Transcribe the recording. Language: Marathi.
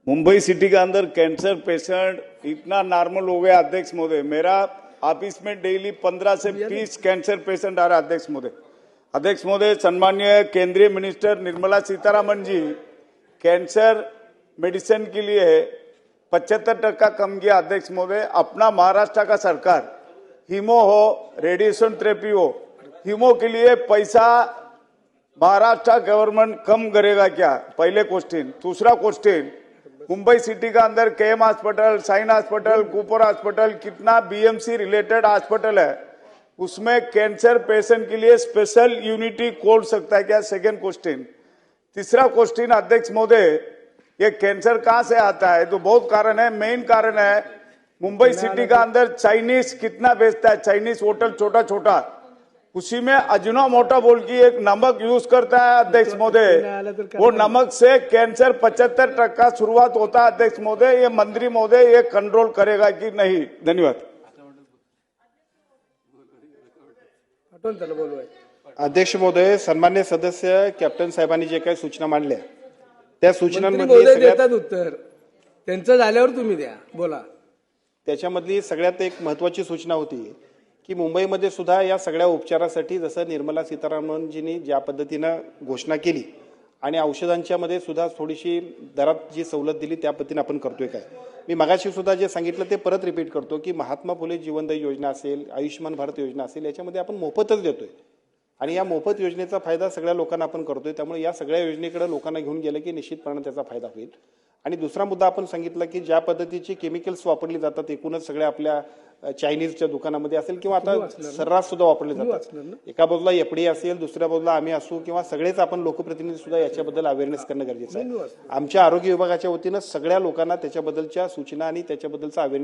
मुंबई सिटी के अंदर कैंसर पेशेंट इतना नॉर्मल हो गया अध्यक्ष महोदय। मेरा ऑफिस में डेली 15 से 20 कैंसर पेशेंट आ रहा है अध्यक्ष महोदय। अध्यक्ष महोदय, सम्मानीय केंद्रीय मिनिस्टर निर्मला सीतारामन जी कैंसर मेडिसिन के लिए 75% कम किया अध्यक्ष महोदय। अपना महाराष्ट्र का सरकार हीमो हो, रेडिएशन थेरेपी हो, हीमो के लिए पैसा महाराष्ट्र गवर्नमेंट कम करेगा क्या? पहले क्वेश्चन। दूसरा क्वेश्चन, मुंबई सिटी का अंदर KM hospital, Sion hospital, Cooper hospital, कितना बीएमसी रिलेटेड हॉस्पिटल है, उसमें कैंसर पेशेंट के लिए स्पेशल यूनिटी खोल सकता है क्या? Second question. तीसरा क्वेश्चन अध्यक्ष महोदय, ये कैंसर कहां से आता है? तो बहुत कारण है। मेन कारण है मुंबई सिटी का अंदर चाइनीज कितना बेचता है, चाइनीज होटल छोटा छोटा, उसी में अजिनोमोटो बोल की एक नमक यूज करता है अध्यक्ष महोदय। वो नमक से कैंसर 75% शुरुआत होता है अध्यक्ष महोदय। ये मंत्री महोदय ये कंट्रोल करेगा कि नहीं? धन्यवाद। अध्यक्ष महोदय, सन्मान्य सदस्य कॅप्टन साहेबांनी जे काही सूचना मांडल्या त्या सूचनांमध्ये देतात उत्तर त्यांचं झाल्यावर तुम्ही द्या, बोला। त्याच्यामधली सगळ्यात एक महत्त्वाची सूचना होती की मुंबईमध्ये सुद्धा या सगळ्या उपचारासाठी जसं निर्मला सीतारामनजींनी ज्या पद्धतीनं घोषणा केली आणि औषधांच्या मध्ये सुद्धा थोडीशी दरात जी सवलत दिली त्या पद्धतीने आपण करतोय काय? मी मगाशी सुद्धा जे सांगितलं ते परत रिपीट करतो की महात्मा फुले जीवनदायी योजना असेल, आयुष्यमान भारत योजना असेल, याच्यामध्ये आपण मोफतच देतोय आणि या मोफत योजनेचा फायदा सगळ्या लोकांना आपण करतोय। त्यामुळे या सगळ्या योजनेकडे लोकांना घेऊन गेलं की निश्चितपणे त्याचा फायदा होईल। आणि दुसरा मुद्दा आपण सांगितला की ज्या पद्धतीची केमिकल्स वापरली जातात एकूणच सगळ्या आपल्या चायनीजच्या दुकानामध्ये असेल किंवा आता सर्रास सुद्धा वापरले जातात, एका बाजूला एफडीए असेल, दुसऱ्या बाजूला आम्ही असू किंवा सगळेच आपण लोकप्रतिनिधी सुद्धा याच्याबद्दल अवेअरनेस करणं गरजेचं आहे। आमच्या आरोग्य विभागाच्या वतीनं सगळ्या लोकांना त्याच्याबद्दलच्या सूचना आणि त्याच्याबद्दलचा अवेअरनेस